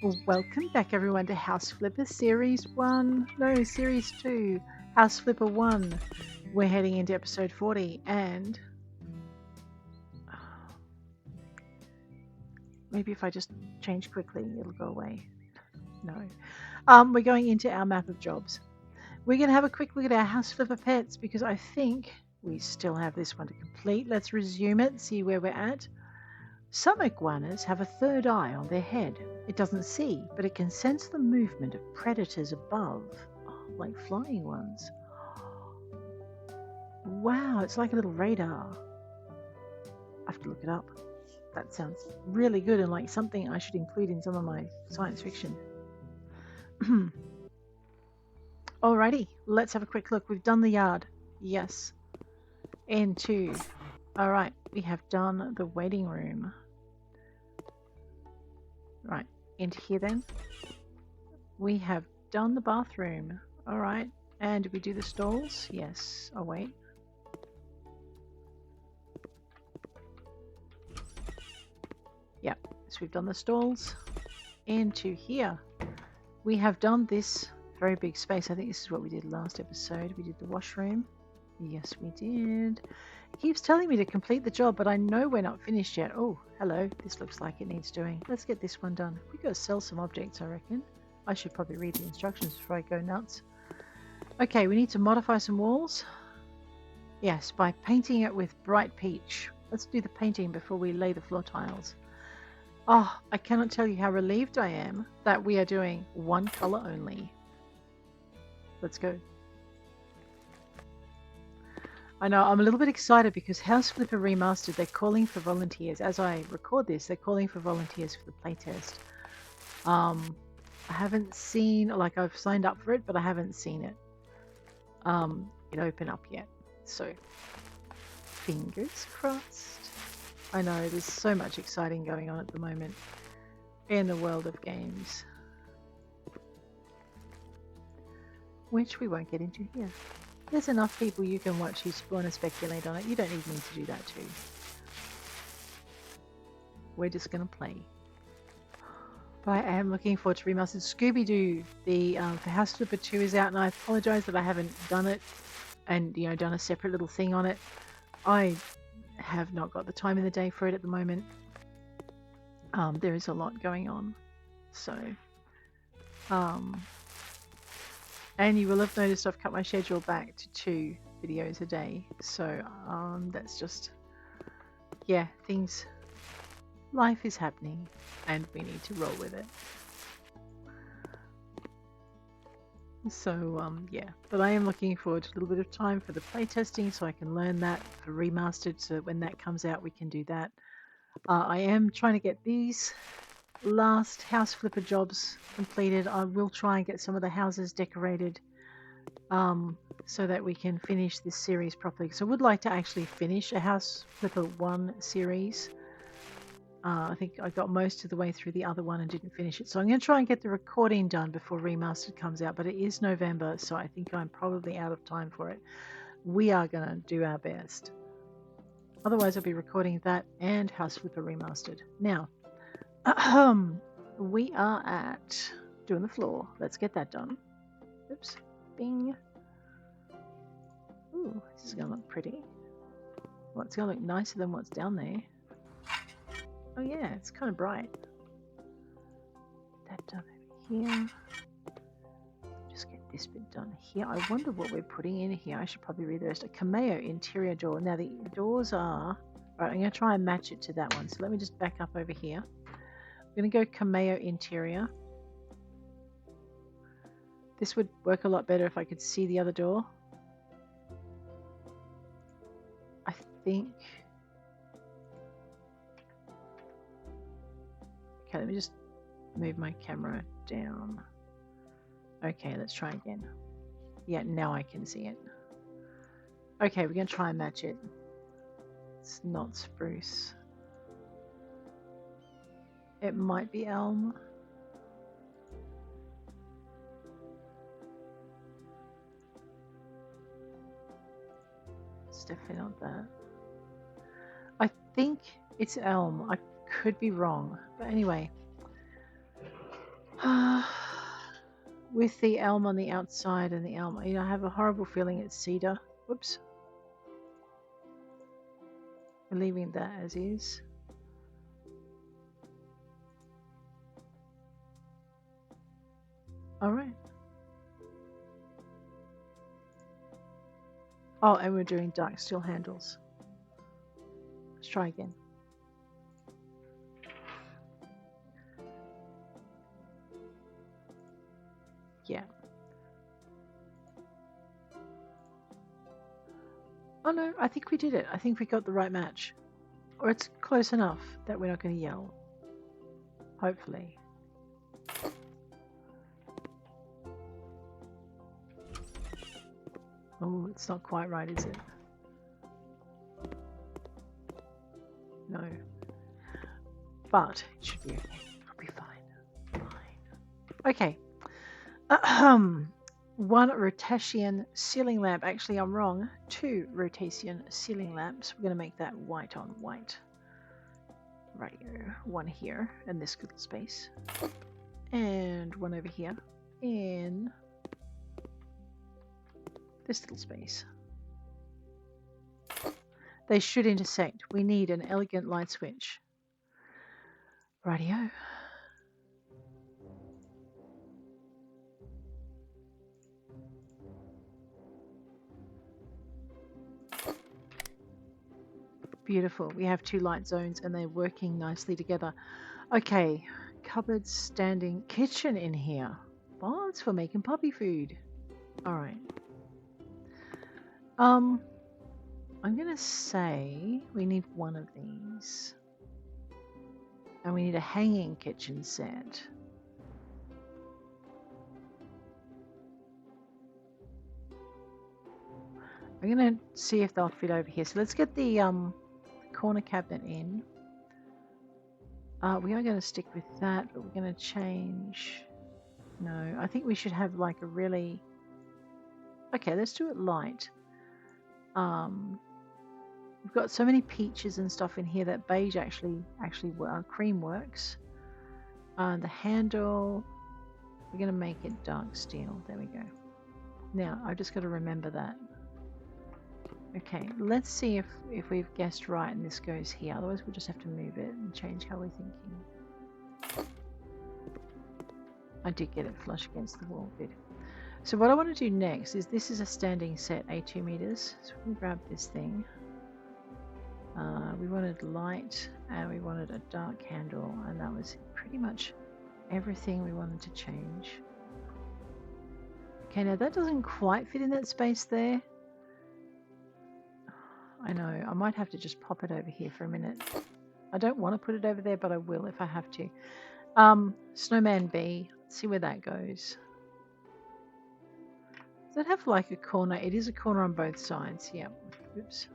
Well, welcome back everyone to House Flipper Series 1. No, Series 2. House Flipper 1. We're heading into episode 40 and maybe if I just change quickly it'll go away. No. We're going into our map of jobs. We're going to have a quick look at our House Flipper pets because I think we still have this one to complete. Let's resume it, see where we're at. Some iguanas have a third eye on their head. It doesn't see, but it can sense the movement of predators above, like flying ones. Wow, it's like a little radar. I have to look it up. That sounds really good and like something I should include in some of my science fiction. Alrighty, let's have a quick look. We've done the yard. Yes. N2. Alright, we have done the waiting room. Right, into here then. We have done the bathroom. Alright, and did we do the stalls? Yes. Oh, wait. Yep, so we've done the stalls. Into here. We have done this very big space. I think this is what we did last episode. We did the washroom. Yes, we did. It keeps telling me to complete the job, but I know we're not finished yet. Oh, hello. This looks like it needs doing. Let's get this one done. We've got to sell some objects, I reckon. I should probably read the instructions before I go nuts. Okay, we need to modify some walls. Yes, by painting it with bright peach. Let's do the painting before we lay the floor tiles. Oh, I cannot tell you how relieved I am that we are doing one color only. Let's go. I know, I'm a little bit excited because House Flipper Remastered, they're calling for volunteers. As I record this, they're calling for volunteers for the playtest. I haven't seen, like I've signed up for it, but I haven't seen it open up yet. So, fingers crossed. I know, there's so much exciting going on at the moment in the world of games. Which we won't get into here. There's enough people you can watch who want to speculate on it. You don't need me to do that too. We're just going to play. But I am looking forward to remastered. Scooby-Doo, the for House Flipper 2 is out, and I apologise that I haven't done it and done a separate little thing on it. I have not got the time in the day for it at the moment. There is a lot going on, so and you will have noticed I've cut my schedule back to 2 videos a day. So that's just, yeah, life is happening and we need to roll with it. So yeah, but I am looking forward to a little bit of time for the playtesting so I can learn that for remastered, so that when that comes out we can do that. I am trying to get these last House Flipper jobs completed. I will try and get some of the houses decorated so that we can finish this series properly. So I would like to actually finish a House Flipper 1 series. I think I got most of the way through the other one and didn't finish it. So I'm going to try and get the recording done before Remastered comes out, but it is November, so I think I'm probably out of time for it. We are going to do our best. Otherwise, I'll be recording that and House Flipper Remastered. Now, we are at doing the floor. Let's get that done. Oops. Bing. Ooh, this is going to look pretty. Well, it's going to look nicer than what's down there. Oh yeah, it's kind of bright. That done over here. Just get this bit done here. I wonder what we're putting in here. I should probably read the rest. A cameo interior door. Now the doors are... Alright, I'm going to try and match it to that one. So let me just back up over here. I'm going to go cameo interior. This would work a lot better if I could see the other door. I think... Okay, let me just move my camera down. Okay, let's try again. Yeah, now I can see it. Okay, we're going to try and match it. It's not spruce. It might be elm. It's definitely not that. I think it's elm. I could be wrong. But anyway, With the elm on the outside and the elm, I have a horrible feeling it's cedar. Whoops. We're leaving that as is. All right. Oh, and we're doing dark steel handles. Let's try again. Yeah. Oh no, I think we did it. I think we got the right match. Or it's close enough that we're not going to yell. Hopefully. Oh, it's not quite right, is it? No. But it should be okay. It'll be fine. Fine. Okay. One rotation ceiling lamp. Actually, I'm wrong. 2 rotation ceiling lamps. We're going to make that white on white. Right here. One here in this little space. And one over here in this little space. They should intersect. We need an elegant light switch. Rightio. Beautiful. We have 2 light zones and they're working nicely together. Okay, cupboard, standing kitchen in here. Oh, it's for making puppy food. All right. I'm gonna say we need one of these, and we need a hanging kitchen set. I'm gonna see if they'll fit over here. So let's get the corner cabinet in. We are going to stick with that, but we're going to change. No, I think we should have like a really. Okay, let's do it light. We've got so many peaches and stuff in here that beige actually cream works. The handle, we're going to make it dark steel. There we go. Now I've just got to remember that. Okay, let's see if we've guessed right and this goes here. Otherwise we'll just have to move it and change how we're thinking. I did get it flush against the wall. Good. So what I want to do next is, this is a standing set, 2 meters. So we can grab this thing. We wanted light and we wanted a dark handle, and that was pretty much everything we wanted to change. Okay, now that doesn't quite fit in that space there. I know, I might have to just pop it over here for a minute. I don't want to put it over there, but I will if I have to. Snowman B, let's see where that goes. Does that have like a corner? It is a corner on both sides, yeah. Oops.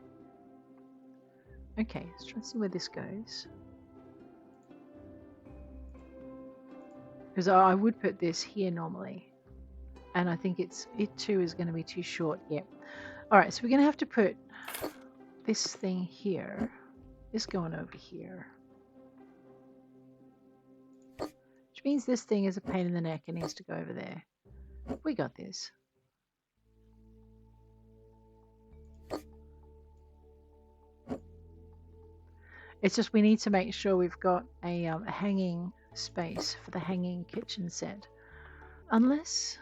Okay, let's try to see where this goes. Because I would put this here normally. And I think it too is going to be too short, yeah. Alright, so we're going to have to put this thing here, this going over here. Which means this thing is a pain in the neck and needs to go over there. We got this. It's just we need to make sure we've got a hanging space for the hanging kitchen set. Unless...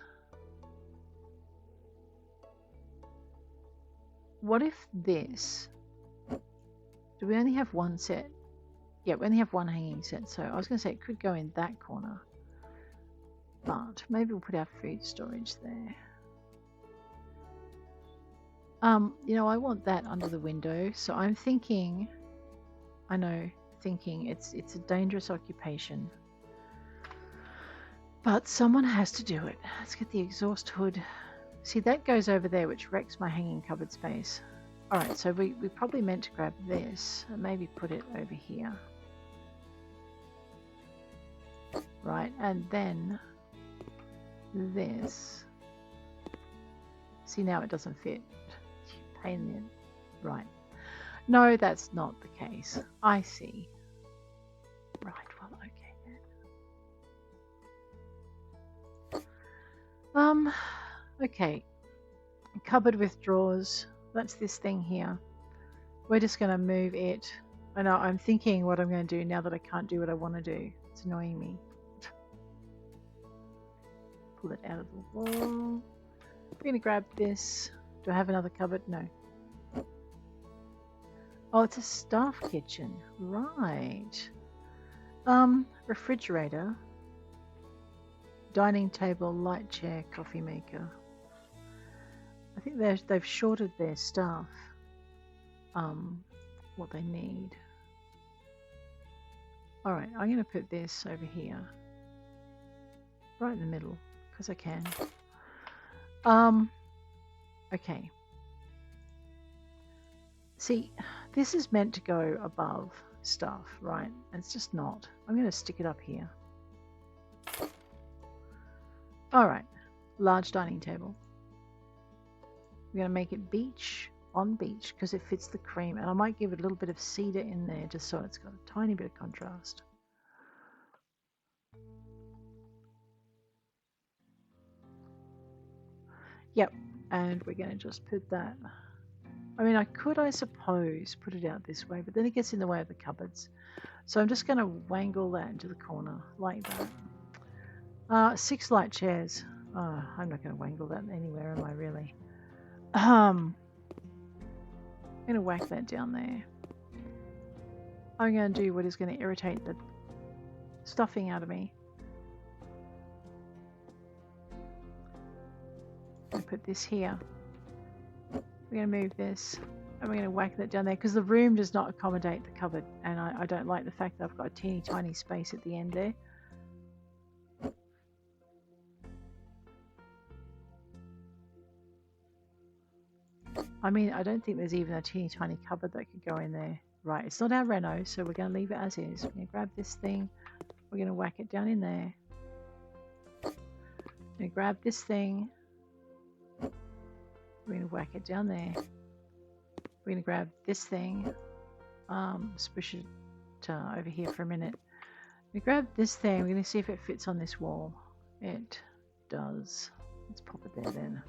what if this... do we only have one set? Yeah, we only have one hanging set, so I was going to say it could go in that corner. But maybe we'll put our food storage there. You know, I want that under the window, so I'm thinking... I know, thinking it's a dangerous occupation. But someone has to do it. Let's get the exhaust hood. See, that goes over there, which wrecks my hanging cupboard space. Alright, so we probably meant to grab this and maybe put it over here. Right, and then this. See, now it doesn't fit. Pain in the... right. No, that's not the case. I see. Right, well, okay then. Um, okay. Cupboard with drawers. That's this thing here. We're just going to move it. I know, I'm thinking what I'm going to do now that I can't do what I want to do. It's annoying me. Pull it out of the wall. We're going to grab this. Do I have another cupboard? No. Oh, it's a staff kitchen. Right. Refrigerator. Dining table, light chair, coffee maker. I think they've shorted their staff. What they need. Alright, I'm going to put this over here. Right in the middle, because I can. Okay. See, this is meant to go above stuff, right? And it's just not. I'm going to stick it up here. Alright, large dining table. We're going to make it beach on beach because it fits the cream. And I might give it a little bit of cedar in there just so it's got a tiny bit of contrast. Yep, and we're going to just put that. I mean, I could, I suppose, put it out this way, but then it gets in the way of the cupboards. So I'm just going to wangle that into the corner like that. 6 light chairs. Oh, I'm not going to wangle that anywhere, am I really? I'm going to whack that down there. I'm going to do what is going to irritate the stuffing out of me. I'm going to put this here. We're going to move this and we're going to whack that down there because the room does not accommodate the cupboard, and I don't like the fact that I've got a teeny tiny space at the end there. I mean, I don't think there's even a teeny tiny cupboard that could go in there. Right, it's not our reno, so we're going to leave it as is. We're going to grab this thing. We're going to whack it down in there. We're going to grab this thing. We're going to whack it down there. We're going to grab this thing. Spush it over here for a minute. We grab this thing. We're going to see if it fits on this wall. It does. Let's pop it there then.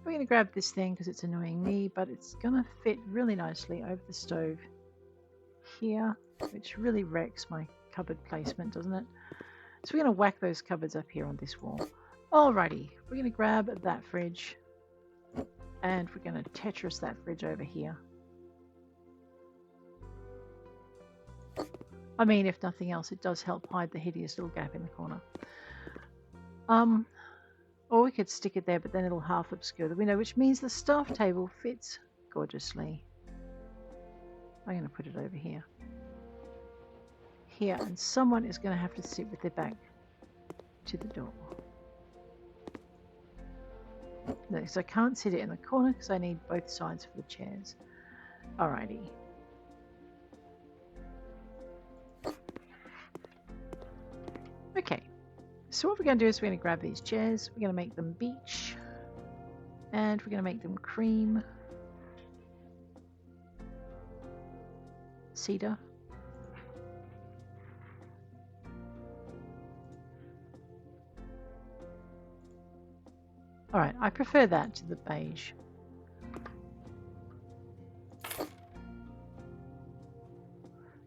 We're going to grab this thing because it's annoying me, but it's going to fit really nicely over the stove here, which really wrecks my cupboard placement, doesn't it? So we're going to whack those cupboards up here on this wall. Alrighty, we're going to grab that fridge and we're going to Tetris that fridge over here. I mean, if nothing else, it does help hide the hideous little gap in the corner. Or we could stick it there, but then it'll half obscure the window, which means the staff table fits gorgeously. I'm going to put it over here. Here, and someone is going to have to sit with their back to the door. No, so I can't sit it in the corner because I need both sides for the chairs. Alrighty. Okay, so what we're going to do is we're going to grab these chairs, we're going to make them beach, and we're going to make them cream, cedar, alright, I prefer that to the beige.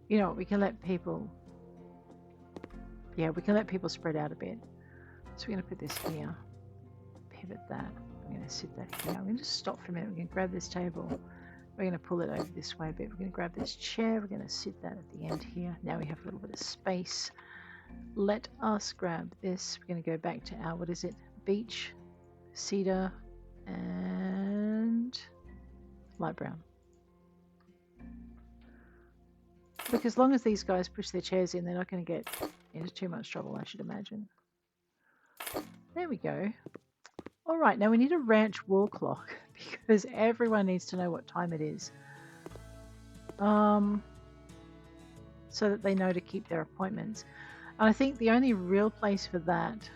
You know what, we can let people, yeah, we can let people spread out a bit. So we're going to put this here, pivot that, I'm going to sit that here. I'm going to just stop for a minute, we're going to grab this table, we're going to pull it over this way a bit, we're going to grab this chair, we're going to sit that at the end here. Now we have a little bit of space. Let us grab this, we're going to go back to our, what is it, beach, cedar, and light brown. Look, as long as these guys push their chairs in, they're not going to get into too much trouble, I should imagine. There we go. All right, now we need a ranch wall clock because everyone needs to know what time it is. So that they know to keep their appointments. And I think the only real place for that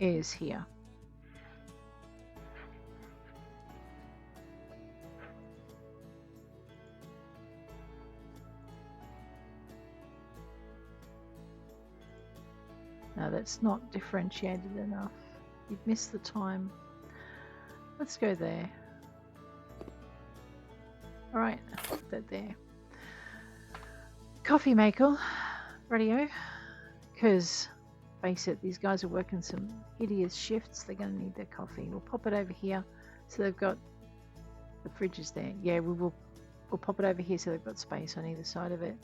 is here. it's not differentiated enough. You've missed the time. Let's go there. Alright, put that there. Coffee maker, radio. Because, face it, these guys are working some hideous shifts. They're going to need their coffee. We'll pop it over here. So they've got the fridge is there. Yeah, we'll pop it over here so they've got space on either side of it.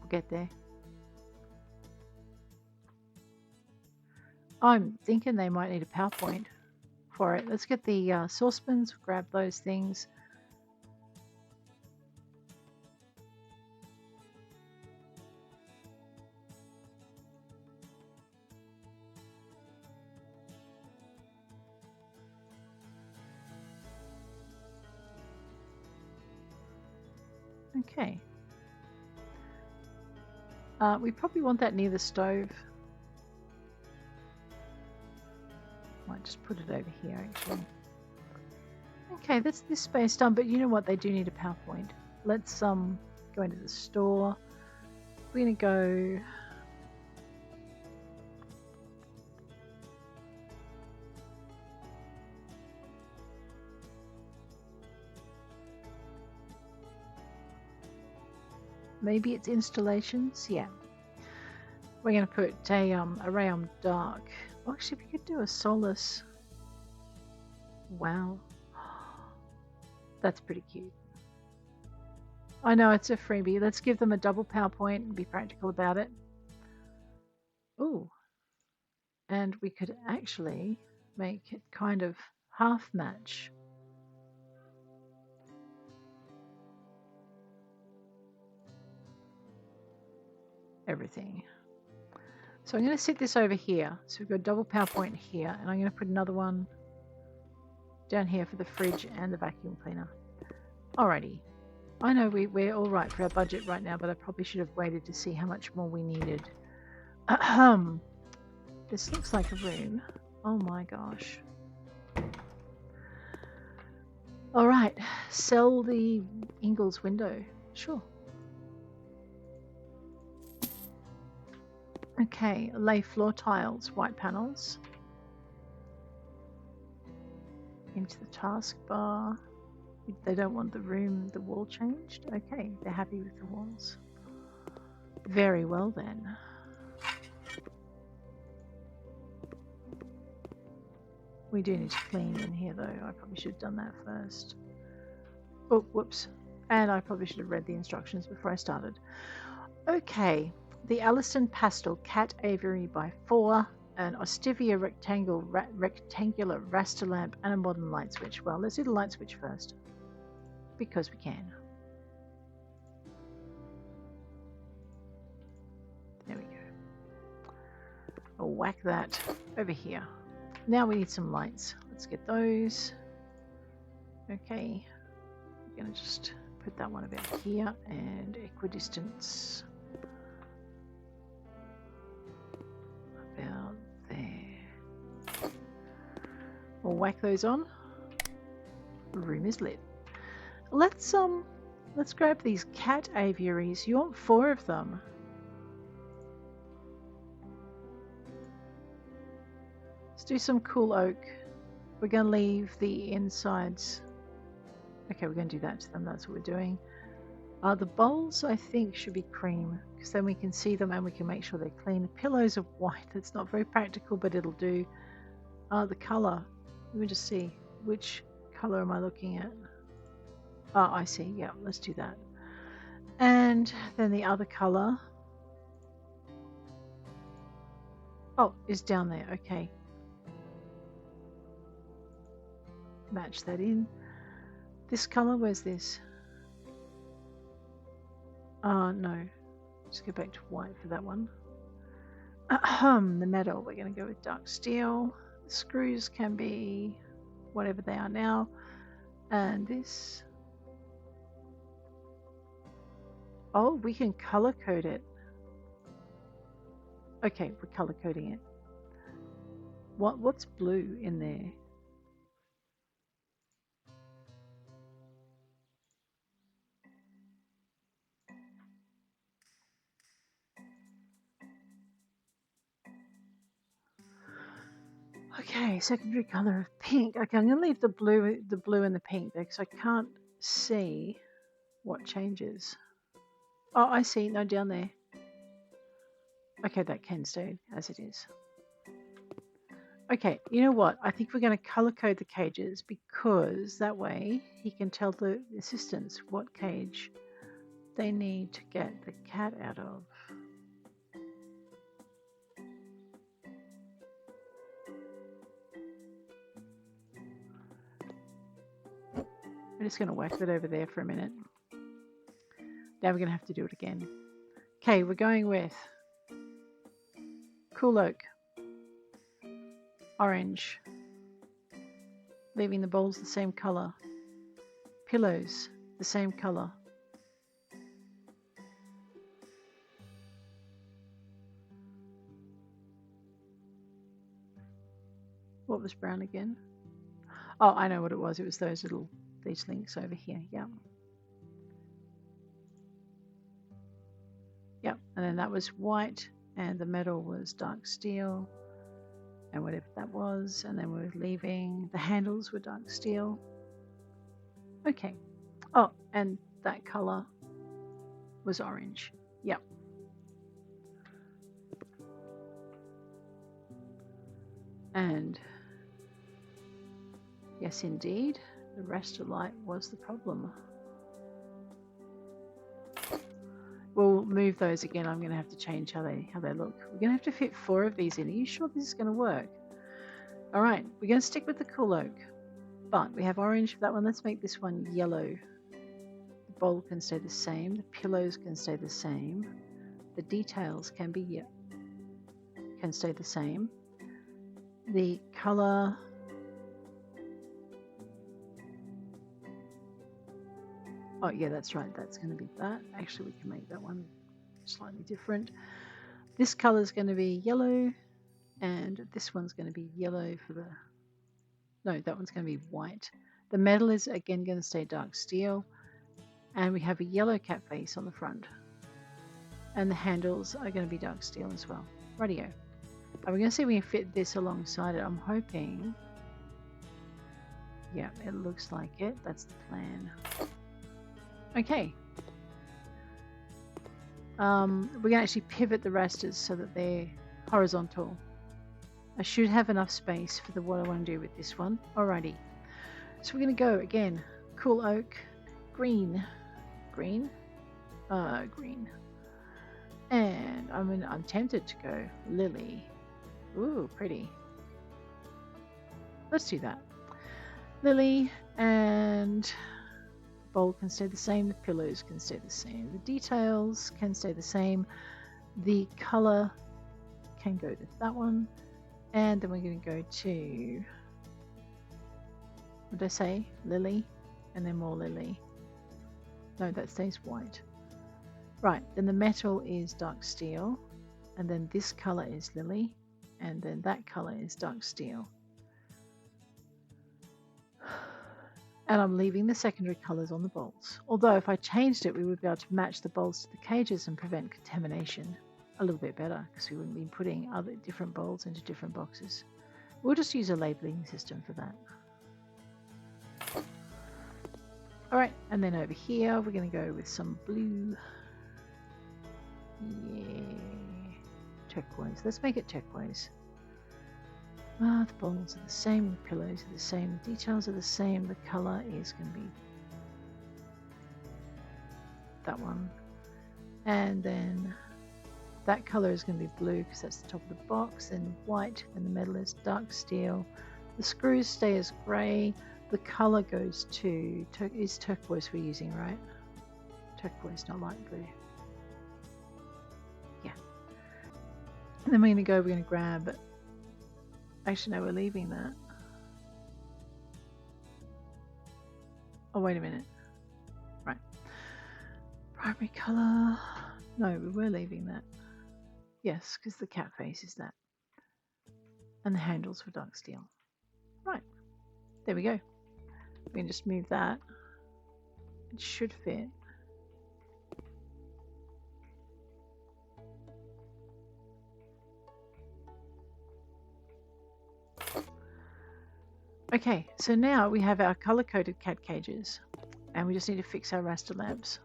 We'll get there. I'm thinking they might need a PowerPoint for it. Let's get the saucepans, grab those things. Okay. We probably want that near the stove. Might just put it over here actually. Okay, that's this space done, but you know what? They do need a PowerPoint. Let's go into the store. We're gonna go. Maybe it's installations. Yeah. We're gonna put a array on dark. Oh, actually, we could do a Solus. Wow, that's pretty cute. I know it's a freebie. Let's give them a double PowerPoint and be practical about it. Ooh, and we could actually make it kind of half match. Everything. So I'm going to sit this over here. So we've got a double PowerPoint here, and I'm going to put another one down here for the fridge and the vacuum cleaner. Alrighty. I know we're all right for our budget right now, but I probably should have waited to see how much more we needed. This looks like a room. Oh my gosh. Alright, sell the Ingalls window. Sure. Okay, lay floor tiles, white panels. Into the taskbar. They don't want the wall changed. Okay, they're happy with the walls. Very well then. We do need to clean in here though. I probably should have done that first. Oh, whoops. And I probably should have read the instructions before I started. Okay, the Alliston Pastel Cat Aviary by 4, an Ostivia rectangular raster lamp, and a modern light switch. Well, let's do the light switch first. Because we can. There we go. I'll whack that over here. Now we need some lights. Let's get those. Okay. I'm going to just put that one about here and equidistance about there. We'll whack those on. The room is lit. Let's grab these cat aviaries. You want 4 of them. Let's do some cool oak. We're going to leave the insides. Okay, we're going to do that to them. That's what we're doing. The bowls, I think, should be cream, because then we can see them and we can make sure they're clean. Pillows are white. That's not very practical, but it'll do. The colour. Let me just see. Which colour am I looking at? Oh, I see. Yeah, let's do that. And then the other colour. Oh, is down there. Okay. Match that in. This colour, where's this? No. Just go back to white for that one. The metal, we're going to go with dark steel. The screws can be whatever they are now. And this. Oh, we can color code it. Okay, we're color coding it. What's blue in there? Okay, secondary color of pink. Okay, I'm gonna leave the blue and the pink there because I can't see what changes. Oh, I see. No, down there. Okay, that can stay as it is. Okay, you know what? I think we're going to color code the cages because that way he can tell the assistants what cage they need to get the cat out of. I'm just going to whack it over there for a minute. Now we're going to have to do it again. Okay, we're going with cool oak, orange, leaving the bowls the same color, pillows the same color. What was brown again? Oh, I know what it was. It was these links over here. Yeah. Yep, and then that was white, and the metal was dark steel, and whatever that was, and then we're leaving the handles were dark steel. Okay. Oh, and that color was orange. Yep. And yes, indeed, the raster light was the problem. We'll move those again. I'm going to have to change how they look. We're going to have to fit 4 of these in. Are you sure this is going to work? All right, we're going to stick with the cool oak, but we have orange for that one. Let's make this one yellow. The bowl can stay the same. The pillows can stay the same. The details can stay the same. The color. Oh yeah, that's right. That's going to be that. Actually, we can make that one slightly different. This color is going to be yellow, and this one's going to be yellow for the. No, that one's going to be white. The metal is again going to stay dark steel, and we have a yellow cat face on the front, and the handles are going to be dark steel as well. Rightio. And we're going to see if we can fit this alongside it. I'm hoping. Yeah, it looks like it. That's the plan. Okay. We're going to actually pivot the rasters so that they're horizontal. I should have enough space for what I want to do with this one. Alrighty. So we're going to go again. Cool oak, green, green, green. And I'm tempted to go lily. Ooh, pretty. Let's do that. Lily, and bowl can stay the same. The pillows can stay the same. The details can stay the same. The color can go to that one. And then we're going to go to, what did I say? Lily, and then more lily. No, that stays white. Right, then the metal is dark steel, and then this color is lily, and then that color is dark steel. And I'm leaving the secondary colors on the bowls. Although if I changed it, we would be able to match the bowls to the cages and prevent contamination a little bit better, because we wouldn't be putting other different bowls into different boxes. We'll just use a labeling system for that. Alright, and then over here we're going to go with some blue. Yeah. Turquoise. Let's make it turquoise. The bowls are the same, the pillows are the same, the details are the same, the colour is going to be that one. And then that colour is going to be blue because that's the top of the box, and white, and the metal is dark steel. The screws stay as grey. The colour goes to, is turquoise we're using, right? Turquoise, not light blue. Yeah. And then we're going to grab, actually no, we're leaving that. Oh, wait a minute. Right. Primary colour. No, we were leaving that. Yes, because the cat face is that. And the handles for dark steel. Right. There we go. We can just move that. It should fit. Okay, so now we have our color-coded cat cages, and we just need to fix our raster lamps.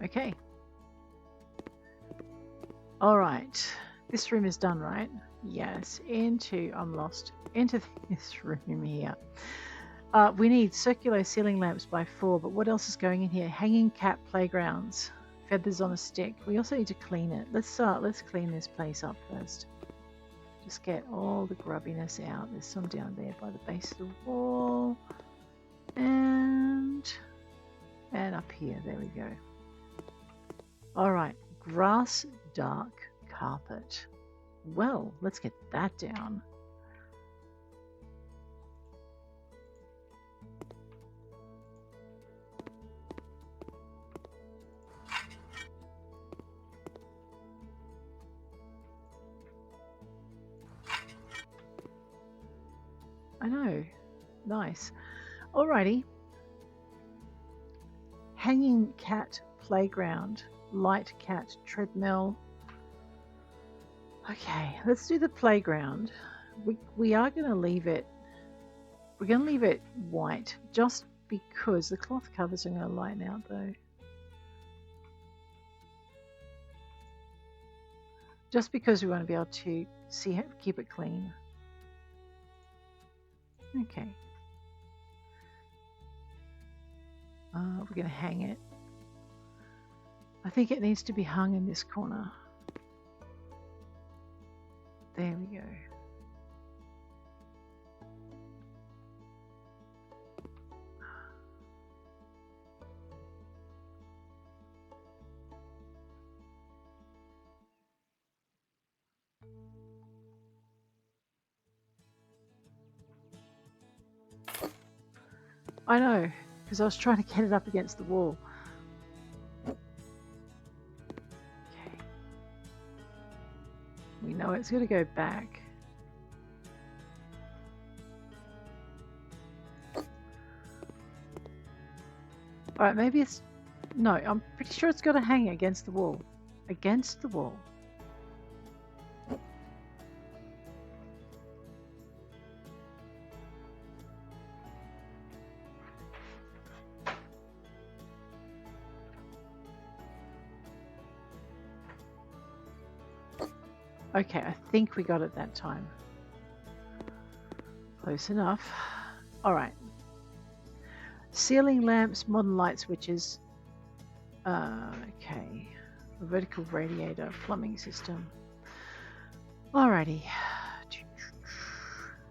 Okay. All right. This room is done, right? Yes. I'm lost. Into this room here. We need circular ceiling lamps by 4, but what else is going in here? Hanging cat playgrounds, feathers on a stick. We also need to clean it. Let's clean this place up first. Just get all the grubbiness out. There's some down there by the base of the wall, and up here. There we go. All right, grass dark carpet. Well, let's get that down. I know. Nice. Alrighty. Hanging cat playground. Light cat treadmill. Okay, let's do the playground. We are going to leave it. We're going to leave it white just because the cloth covers are going to lighten out though. Just because we want to be able to see how to keep it clean. Okay. We're going to hang it. I think it needs to be hung in this corner. There we go. I know, because I was trying to get it up against the wall. Okay. We know it's going to go back. Alright, maybe it's... No, I'm pretty sure it's got to hang against the wall. Against the wall. Okay, I think we got it that time. Close enough. Alright. Ceiling lamps, modern light switches. Okay. A vertical radiator, plumbing system. Alrighty.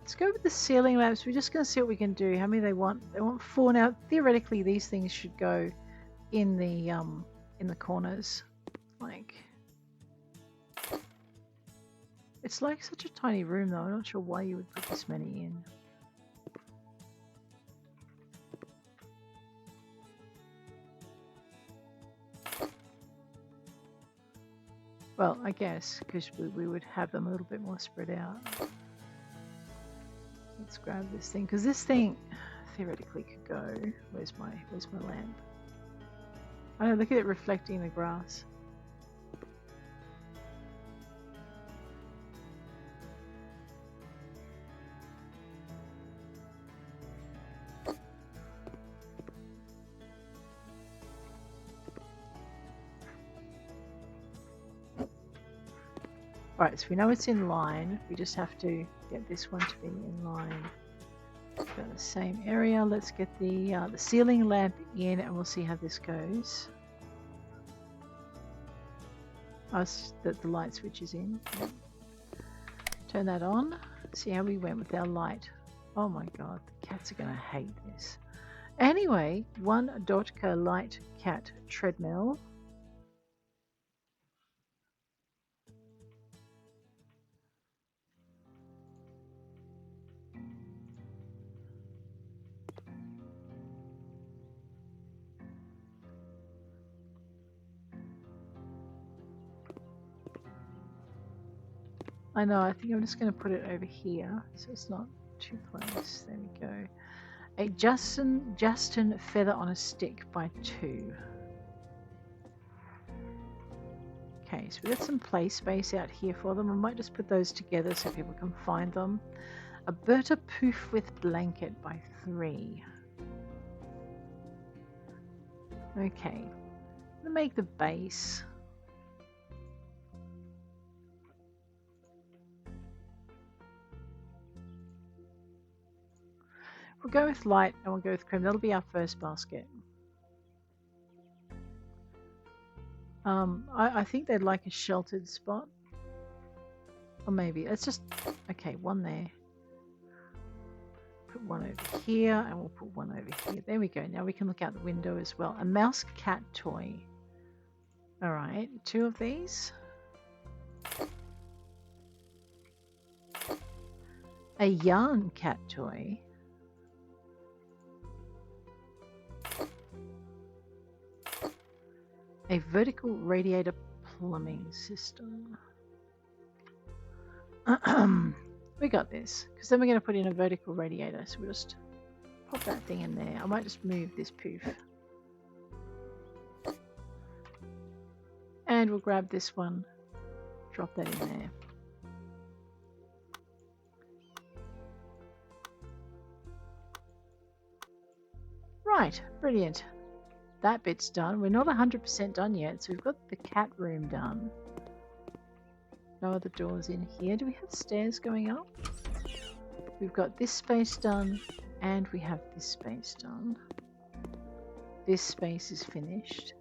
Let's go with the ceiling lamps. We're just going to see what we can do. How many they want? They want 4. Now, theoretically, these things should go in the corners. Like... It's like such a tiny room though, I'm not sure why you would put this many in. Well, I guess, because we would have them a little bit more spread out. Let's grab this thing, because this thing theoretically could go... Where's my lamp? Oh, look at it reflecting the grass. Right, so we know it's in line. We just have to get this one to be in line. Got the same area. Let's get the ceiling lamp in, and we'll see how this goes. Oh, the light switch is in. Yep. Turn that on. See how we went with our light. Oh my god, the cats are gonna hate this. Anyway, 1 Dotka light cat treadmill. I know, I think I'm just going to put it over here so it's not too close. There we go. A Justin feather on a stick by 2. Okay, so we've got some play space out here for them. I might just put those together so people can find them. A Berta poof with blanket by 3. Okay, I'm gonna make the base. We'll go with light and we'll go with cream. That'll be our first basket. I think they'd like a sheltered spot. Or maybe, let's just, okay, one there. Put one over here and we'll put one over here. There we go. Now we can look out the window as well. A mouse cat toy. All right, 2 of these. A yarn cat toy. A vertical radiator plumbing system. We got this, because then we're going to put in a vertical radiator. So we'll just pop that thing in there. I might just move this poof. And we'll grab this one, drop that in there. Right, brilliant. That bit's done. We're not 100% done yet, so we've got the cat room done. No other doors in here. Do we have stairs going up? We've got this space done, and we have this space done. This space is finished.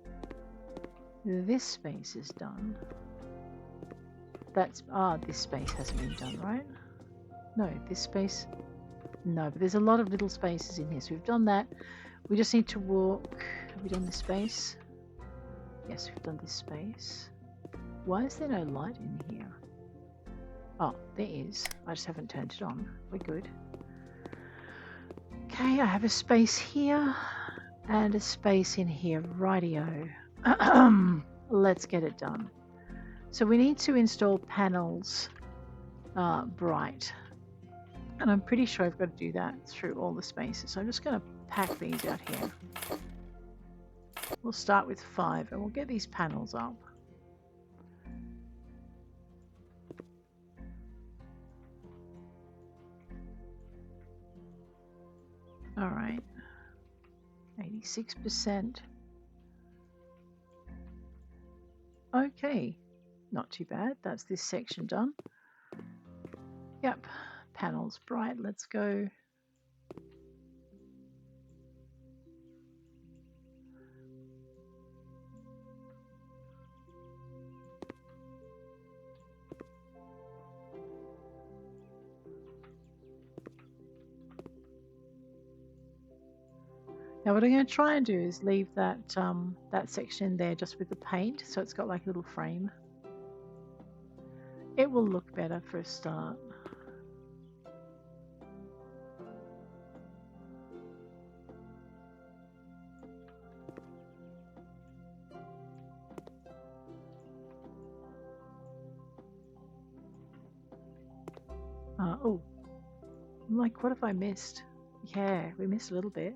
This space is done. That's, this space hasn't been done, right? No, this space, no, but there's a lot of little spaces in here, so we've done that. We just need to walk. Have we done this space? Yes, we've done this space. Why is there no light in here? Oh, there is. I just haven't turned it on. We're good. Okay, I have a space here and a space in here. Rightio. Let's get it done. So we need to install panels bright. And I'm pretty sure I've got to do that through all the spaces. So I'm just going to pack these out here. We'll start with 5 and we'll get these panels up. All right, 86%. Okay, not too bad. That's this section done. Yep, panels bright. Let's go. Now what I'm going to try and do is leave that that section there just with the paint, so it's got like a little frame. It will look better for a start. Oh, I'm like, what have I missed? Yeah, we missed a little bit.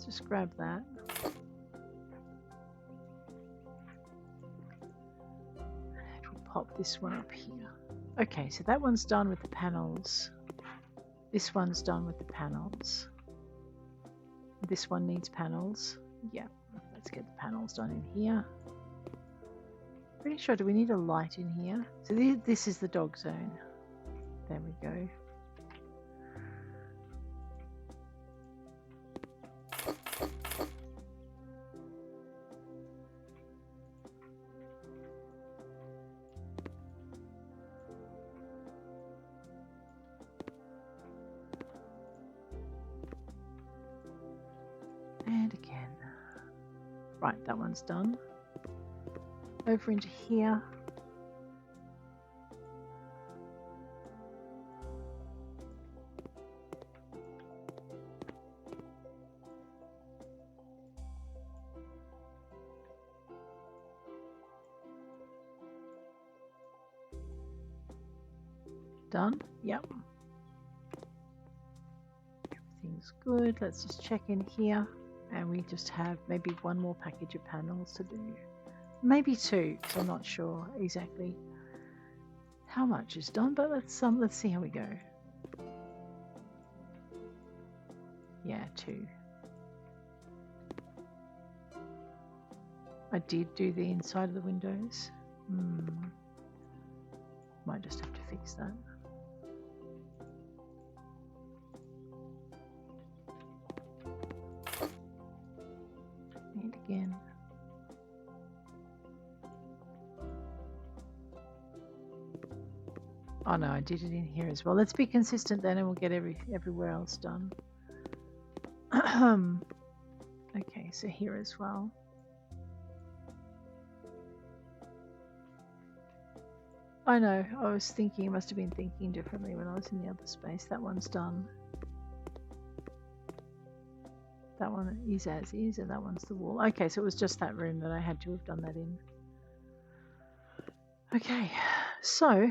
Let's just grab that. And we'll pop this one up here. Okay, so that one's done with the panels. This one's done with the panels. This one needs panels. Yeah, let's get the panels done in here. Pretty sure, do we need a light in here? So this is the dog zone. There we go. And again. Right, that one's done. Over into here. Done? Yep. everything's good. Let's just check in here. And we just have maybe one more package of panels to do. Maybe two, because I'm not sure exactly how much is done, but let's see how we go. Yeah, two. I did do the inside of the windows. Might just have to fix that. And again. Oh no, I did it in here as well. Let's be consistent then and we'll get everywhere else done. Okay, so here as well. I know, I was thinking, I must have been thinking differently when I was in the other space. That one's done. That one is as is, and that one's the wall. Okay, so it was just that room that I had to have done that in. Okay, so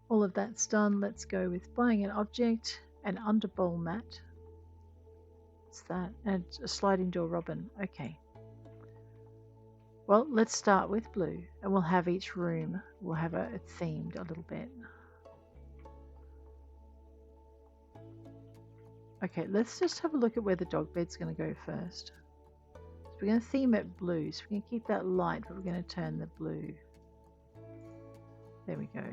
all of that's done. Let's go with buying an object, an underbowl mat. What's that? And a sliding door robin. Okay. Well, let's start with blue, and we'll have each room, we'll have it themed a little bit. Okay, let's just have a look at where the dog bed's going to go first. So we're going to theme it blue, so we're going to keep that light, but we're going to turn the blue. There we go.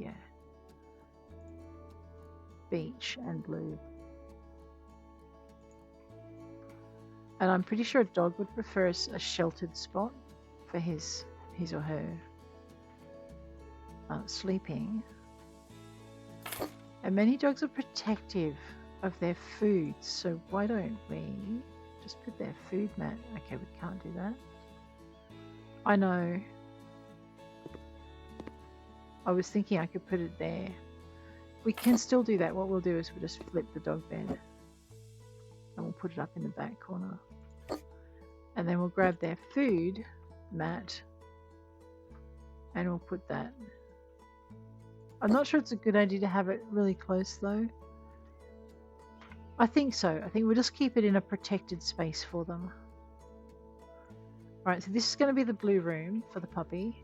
Yeah. Beach and blue. And I'm pretty sure a dog would prefer a sheltered spot for his or her sleeping. And many dogs are protective of their food, so why don't we just put their food mat? Okay, we can't do that. I know. I was thinking I could put it there. We can still do that. What we'll do is we'll just flip the dog bed. And we'll put it up in the back corner. And then we'll grab their food mat and we'll put that. I'm not sure it's a good idea to have it really close though. I think so. I think we'll just keep it in a protected space for them. Alright, so this is going to be the blue room for the puppy.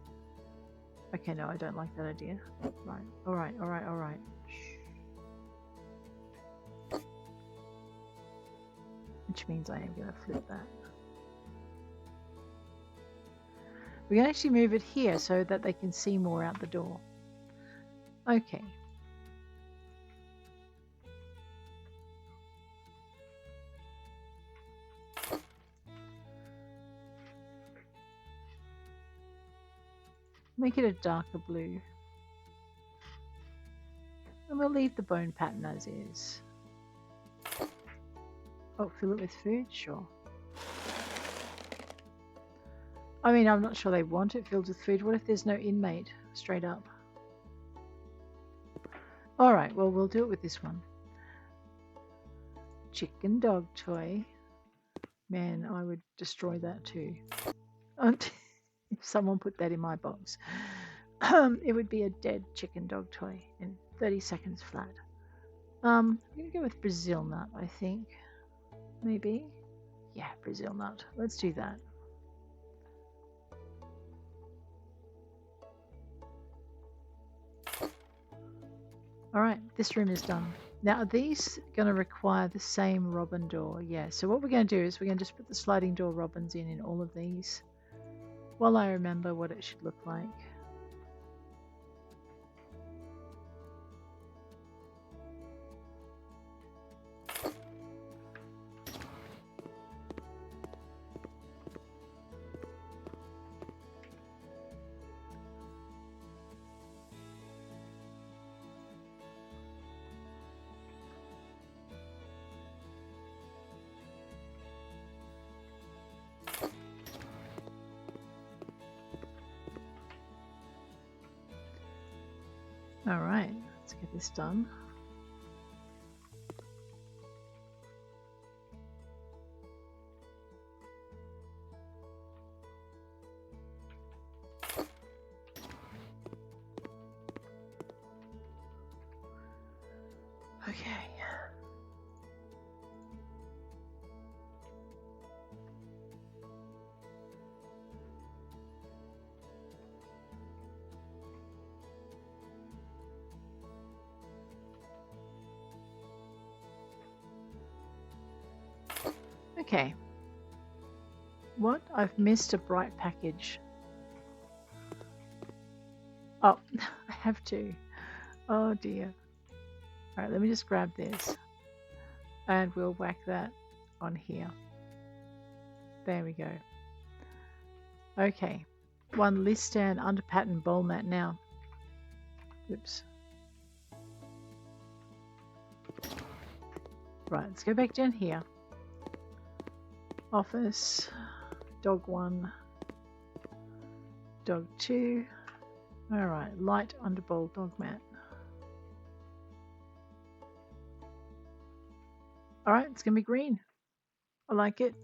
Okay, no, I don't like that idea. Right, alright, alright, alright. Which means I am going to flip that. We can actually move it here so that they can see more out the door. Okay. Make it a darker blue. And we'll leave the bone pattern as is. Oh, fill it with food? Sure. I mean, I'm not sure they want it filled with food. What if there's no inmate? Straight up. Alright, well, we'll do it with this one. Chicken dog toy. Man, I would destroy that too. If someone put that in my box. It would be a dead chicken dog toy in 30 seconds flat. I'm going to go with Brazil nut, I think. Maybe. Yeah, Brazil nut. Let's do that. Alright, this room is done. Now, are these going to require the same robin door? Yeah, so what we're going to do is we're going to just put the sliding door robins in all of these while I remember what it should look like. Alright, let's get this done. Okay. Okay. What? I've missed a bright package. Oh, I have to. Oh dear. Alright, let me just grab this. And we'll whack that on here. There we go. Okay. One list stand under pattern bowl mat now. Oops. Right, let's go back down here. Office. Dog 1. Dog 2. Alright, light under bowl dog mat. Alright, it's going to be green. I like it.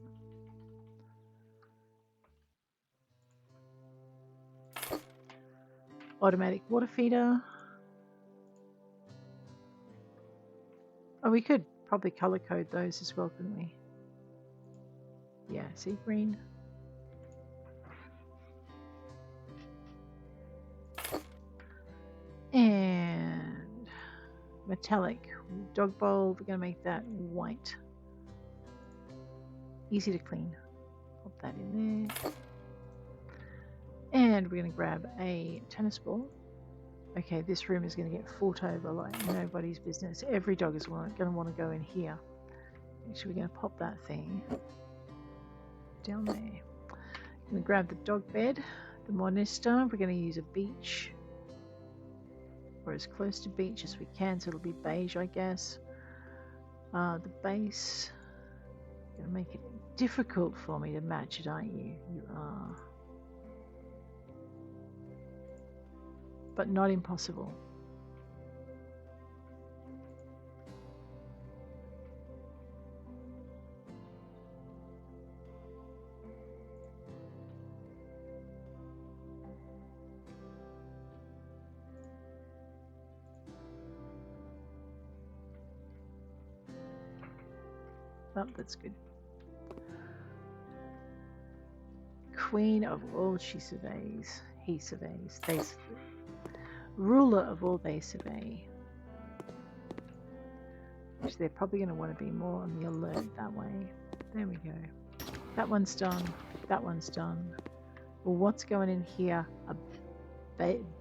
Automatic water feeder. Oh, we could probably color code those as well, couldn't we? Yeah, see, green. And metallic dog bowl, we're going to make that white. Easy to clean. Pop that in there. And we're going to grab a tennis ball. Okay, this room is going to get fought over like nobody's business. Every dog is going to want to go in here. Actually, we're going to pop that thing down there. I'm going to grab the dog bed, the Monista. We're going to use a beach, or as close to beach as we can, so it'll be beige, I guess. The base, going to make it difficult for me to match it, aren't you? You are. But not impossible. Oh, that's good. Queen of all she surveys, he surveys, they survey. Ruler of all they survey. Which they're probably going to want to be more on the alert that way. There we go. That one's done. That one's done. Well, what's going in here? A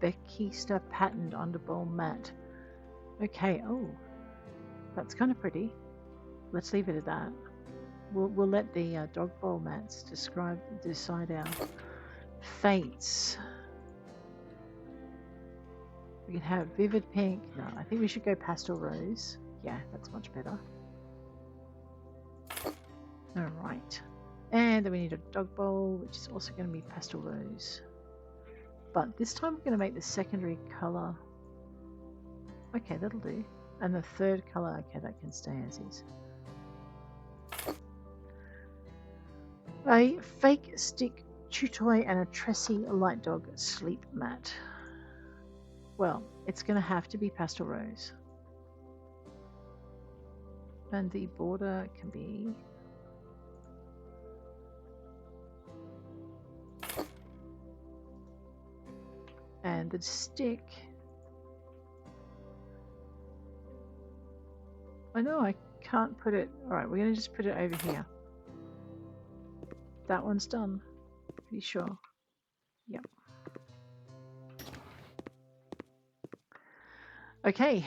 Bekista patterned underbowl mat. Okay, oh. That's kind of pretty. Let's leave it at that. We'll let the dog bowl mats decide our fates. We can have vivid pink. No, I think we should go pastel rose. Yeah, that's much better. Alright. And then we need a dog bowl, which is also going to be pastel rose. But this time we're going to make the secondary colour. Okay, that'll do. And the third colour, okay, that can stay as is. A fake stick chew toy and a Tressie light dog sleep mat. Well, it's going to have to be pastel rose. And the border can be and the stick. I know I can't put it. Alright, we're going to just put it over here. That one's done. Pretty sure. Yep. Okay.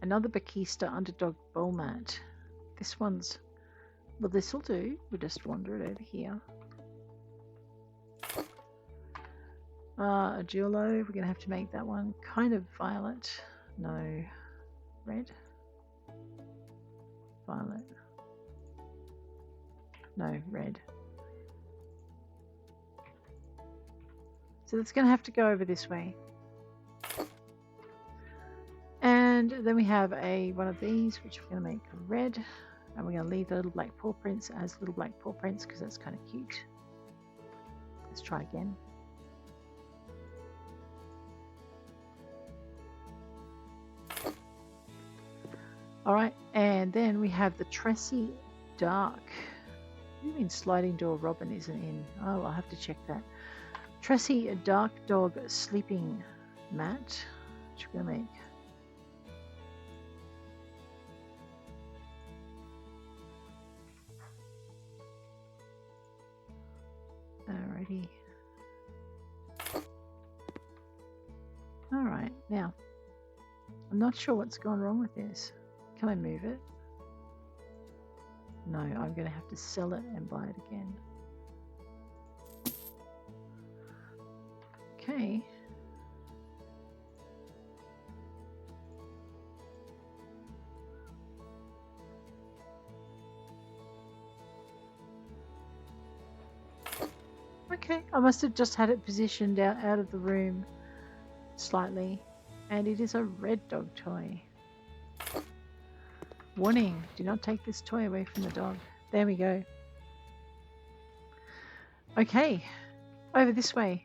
Another Bekista underdog bowl mat. This one's. Well, this will do. We'll just wander it over here. A Duolo. We're going to have to make that one kind of violet. No. Red. Violet. No, red. So that's going to have to go over this way. And then we have one of these, which we're going to make red. And we're going to leave the little black paw prints as little black paw prints because that's kind of cute. Let's try again. Alright, and then we have the Tressie Dark. What do you mean sliding door Robin isn't in? Oh, I'll have to check that. Tressie Dark Dog Sleeping Mat. What you gonna make? Alrighty. Alright, now, I'm not sure what's gone wrong with this. Can I move it? No, I'm going to have to sell it and buy it again. Okay. Okay, I must have just had it positioned out of the room slightly. And it is a red dog toy. Warning, do not take this toy away from the dog. There we go. Okay, over this way.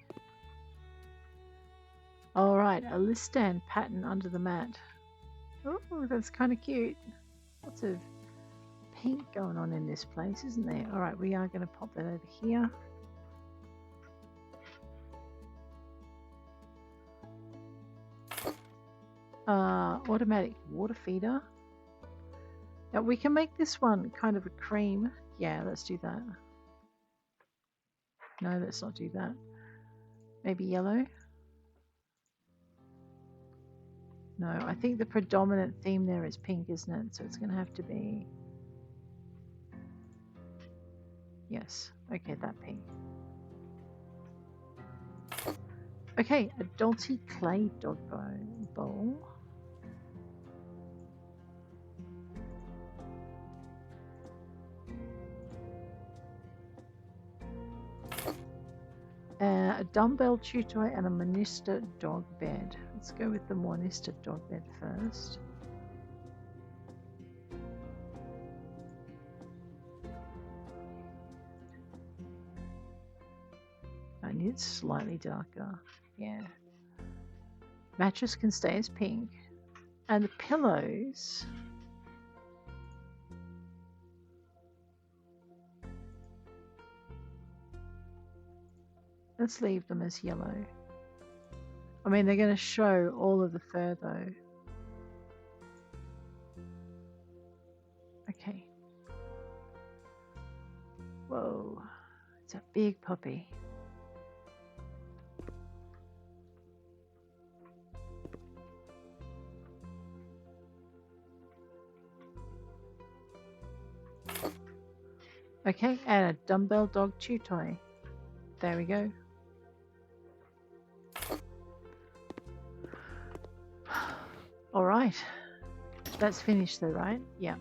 Alright, a list stand pattern under the mat. Oh, that's kind of cute. Lots of pink going on in this place, isn't there? Alright, we are going to pop that over here. Automatic water feeder. Now we can make this one kind of a cream. Yeah, let's do that. No, let's not do that. Maybe yellow. No, I think the predominant theme there is pink, isn't it? So it's going to have to be... Yes, okay, that pink. Okay, a Dolce clay dog bowl. A dumbbell chew toy and a Monista dog bed. Let's go with the Monista dog bed first. I need it slightly darker. Yeah. Mattress can stay as pink. And the pillows... Let's leave them as yellow. I mean, they're going to show all of the fur though. Okay. Whoa. It's a big puppy. Okay, and a dumbbell dog chew toy. There we go. Alright. That's finished though, right? Yeah.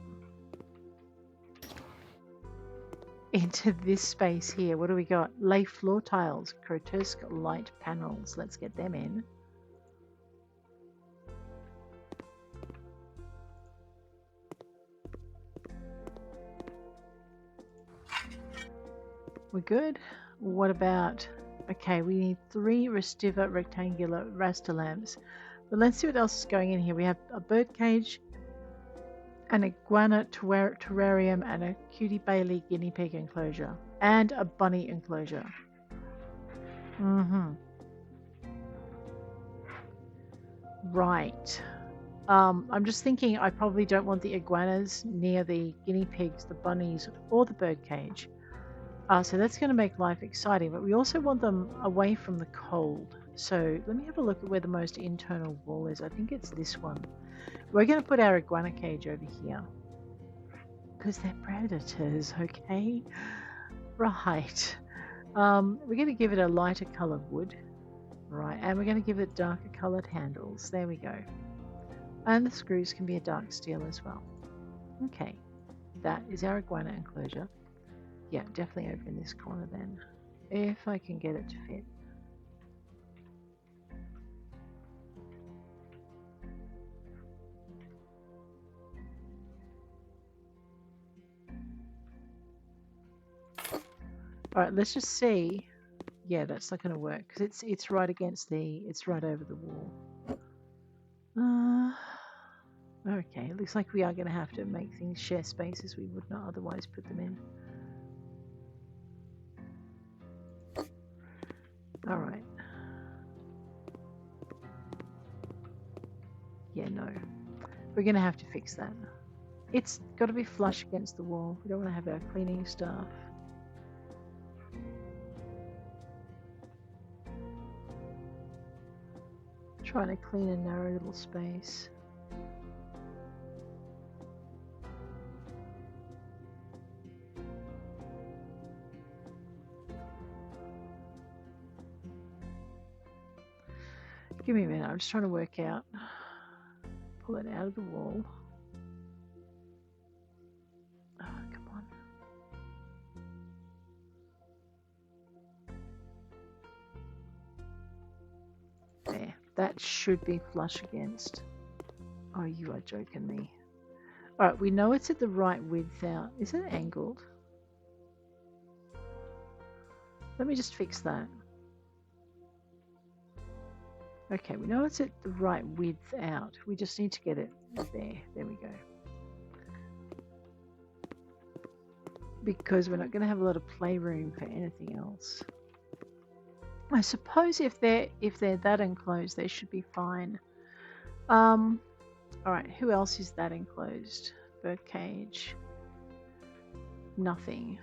Into this space here, what do we got? Lay floor tiles, grotesque light panels. Let's get them in. We're good. What about... Okay, we need 3 Restiva rectangular raster lamps. But let's see what else is going in here. We have a bird cage, an iguana terrarium, and a cutie Bailey guinea pig enclosure. And a bunny enclosure. Right. I'm just thinking I probably don't want the iguanas near the guinea pigs, the bunnies, or the bird cage. So that's going to make life exciting, but we also want them away from the cold. So let me have a look at where the most internal wall is. I think it's this one. We're going to put our iguana cage over here because they're predators, okay? Right. We're going to give it a lighter coloured wood. Right, and we're going to give it darker coloured handles. There we go. And the screws can be a dark steel as well. Okay, that is our iguana enclosure. Yeah, definitely over in this corner then, if I can get it to fit. All right, let's just see. Yeah, that's not going to work because it's right against the, it's right over the wall. Okay, it looks like we are going to have to make things share spaces we would not otherwise put them in. All right. Yeah, no. We're going to have to fix that. It's got to be flush against the wall. We don't want to have our cleaning staff. Trying to clean a narrow little space. Give me a minute, I'm just trying to work out. Pull it out of the wall. Oh, come on. There, that should be flush against. Oh, you are joking me. Alright, we know it's at the right width out. Is it angled? Let me just fix that. Okay, we know it's at the right width out. We just need to get it there. There we go. Because we're not going to have a lot of playroom for anything else. I suppose if they're that enclosed, they should be fine. Alright, who else is that enclosed? Birdcage. Nothing.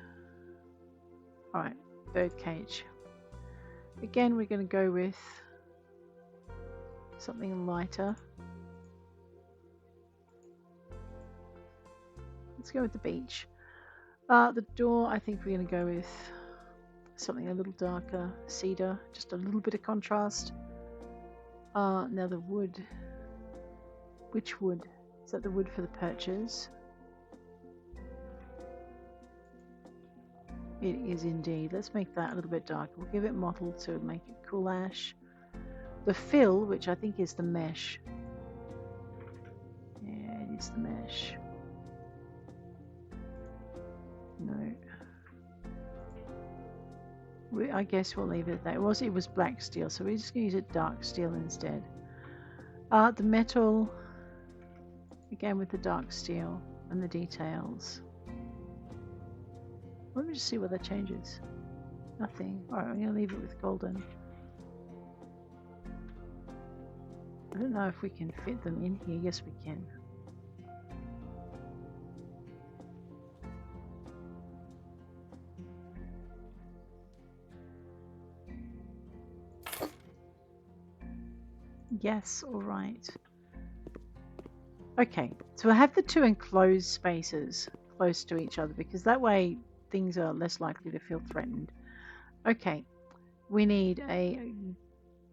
Alright, birdcage. Again, we're going to go with something lighter. Let's go with the beach. The door, I think we're going to go with something a little darker. Cedar, just a little bit of contrast. Now the wood. Which wood? Is that the wood for the perches? It is indeed. Let's make that a little bit darker. We'll give it mottled to make it cool ash. The fill, which I think is the mesh. Yeah, it is the mesh. No. I guess we'll leave it at that. It was black steel, so we're just going to use it dark steel instead. The metal, again with the dark steel and the details. Let me just see what that changes. Nothing. Alright, I'm going to leave it with golden. I don't know if we can fit them in here. Yes, we can. Yes, alright. Okay, so I have the two enclosed spaces close to each other because that way things are less likely to feel threatened. Okay, we need a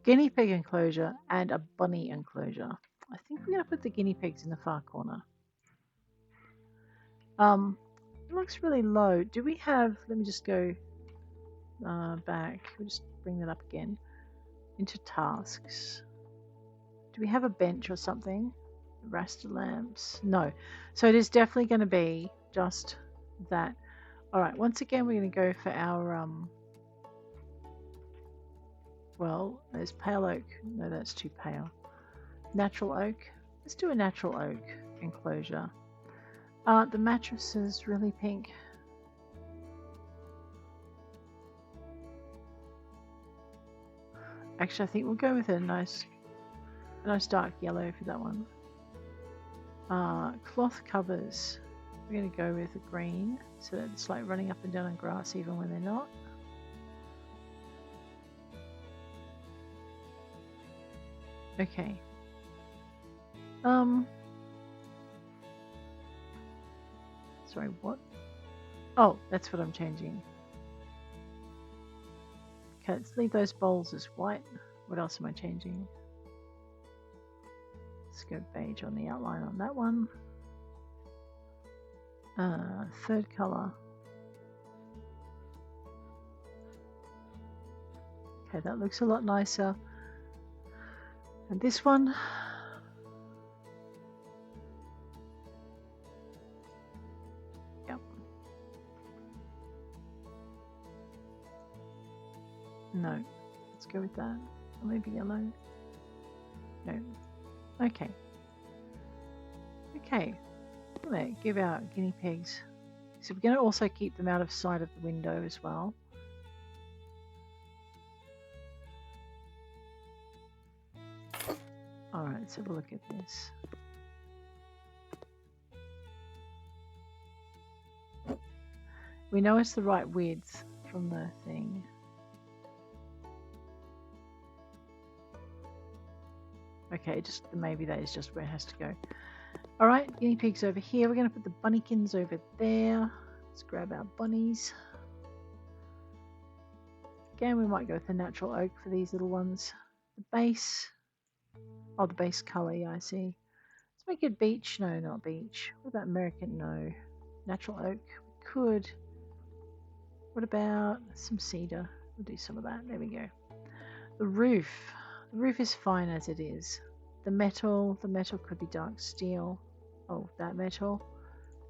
guinea pig enclosure and a bunny enclosure. I think we're going to put the guinea pigs in the far corner. It looks really low. Do we have, let me just go back. We'll just bring that up again into tasks. Do we have a bench or something? Raster lamps? No. So it is definitely going to be just that. Alright, once again we're going to go for our well, there's pale oak. No, that's too pale. Natural oak. Let's do a natural oak enclosure. The mattress is really pink. Actually, I think we'll go with a nice dark yellow for that one. Cloth covers. We're going to go with a green, so that it's like running up and down on grass even when they're not. Okay. Sorry, what? Oh, that's what I'm changing. Okay, let's leave those bowls as white. What else am I changing? Let's go beige on the outline on that one. Third color. Okay, that looks a lot nicer. And this one. Yep. No. Let's go with that. Or maybe yellow. No. Okay. Okay, I'm going to give our guinea pigs. So we're going to also keep them out of sight of the window as well. Alright, let's have a look at this. We know it's the right width from the thing. Okay, just maybe that is just where it has to go. Alright, guinea pigs over here. We're going to put the bunnykins over there. Let's grab our bunnies. Again, we might go with the natural oak for these little ones. The base. Oh, the base colour, yeah, I see. Let's make it beach. No, not beach. What about American? No. Natural oak. We could. What about some cedar? We'll do some of that. There we go. The roof. The roof is fine as it is. The metal could be dark steel. Oh, that metal.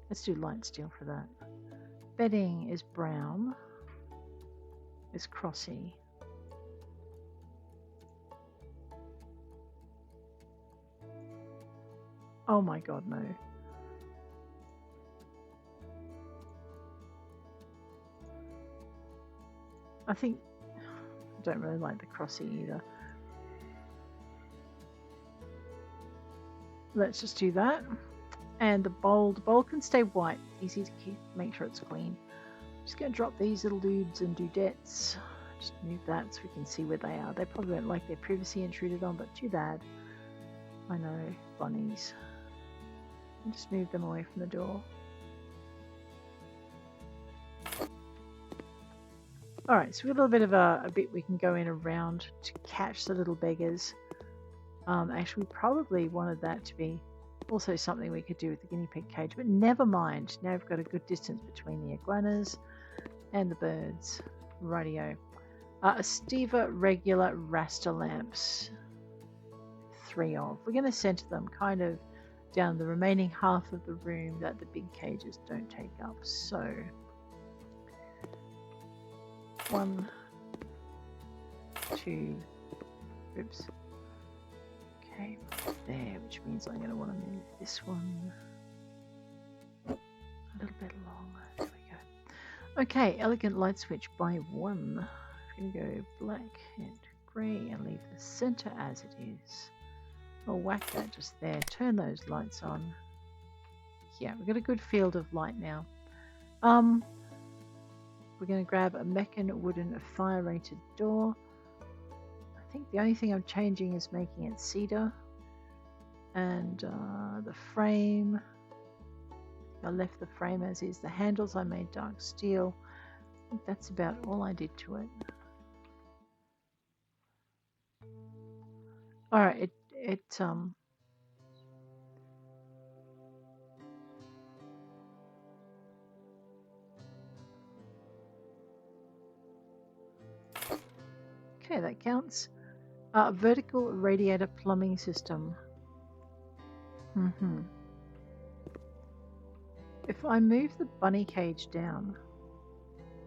Let's do light steel for that. Bedding is brown. It's crossy. Oh my god, no. I think I don't really like the crossy either. Let's just do that. And the bowl can stay white. Easy to keep, make sure it's clean. Just gonna drop these little dudes and dudettes. Just move that so we can see where they are. They probably won't like their privacy intruded on, but too bad. I know, bunnies. And just move them away from the door. Alright, so we've got a little bit of a bit we can go in around to catch the little beggars. Actually, we probably wanted that to be also something we could do with the guinea pig cage, but never mind. Now we've got a good distance between the iguanas and the birds. Rightio. Estiva regular raster lamps. 3 of. We're going to center them kind of down the remaining half of the room that the big cages don't take up. So 1, 2, oops. Okay, there, which means I'm going to want to move this one a little bit longer. There we go. Okay, elegant light switch by 1. I'm going to go black and grey and leave the center as it is. I'll whack that just there. Turn those lights on. Yeah, we've got a good field of light now. We're going to grab a Meccan wooden fire rated door. I think the only thing I'm changing is making it cedar. And the frame, I left the frame as is. The handles I made dark steel. I think that's about all I did to it. Alright, okay, that counts. Vertical radiator plumbing system. If I move the bunny cage down,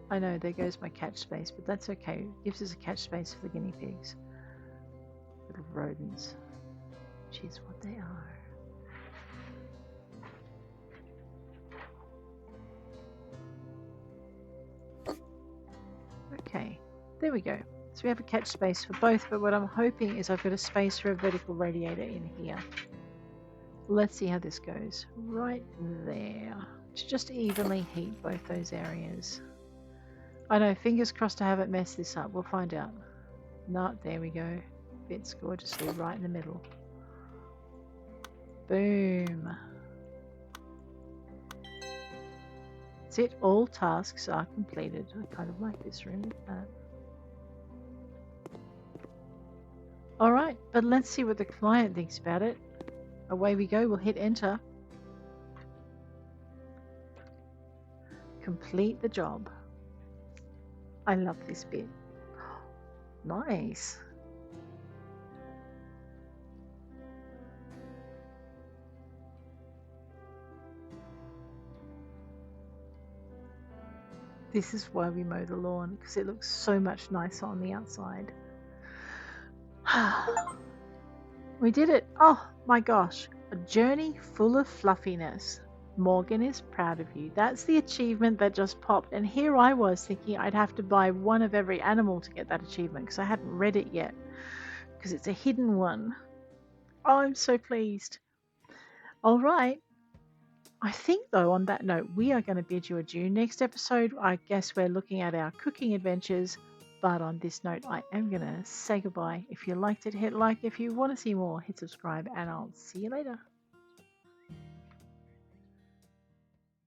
I know there goes my catch space, but that's okay. It gives us a catch space for the guinea pigs. Little rodents, which is what they are. Okay, there we go. So we have a catch space for both, but what I'm hoping is I've got a space for a vertical radiator in here. Let's see how this goes. Right there. To just evenly heat both those areas. I know, fingers crossed I haven't messed this up. We'll find out. No, there we go. Fits gorgeously right in the middle. Boom. That's it. All tasks are completed. I kind of like this room. Look at that. Alright, but let's see what the client thinks about it. Away we go. We'll hit enter. Complete the job. I love this bit. Nice. This is why we mow the lawn, because it looks so much nicer on the outside. We did it. Oh my gosh. A journey full of fluffiness. Morgan is proud of you. That's the achievement that just popped. And here I was thinking I'd have to buy one of every animal to get that achievement because I hadn't read it yet because it's a hidden one. Oh, I'm so pleased. All right. I think, though, on that note, we are going to bid you adieu. Next episode, I guess we're looking at our cooking adventures. But on this note, I am going to say goodbye. If you liked it, hit like. If you want to see more, hit subscribe, and I'll see you later.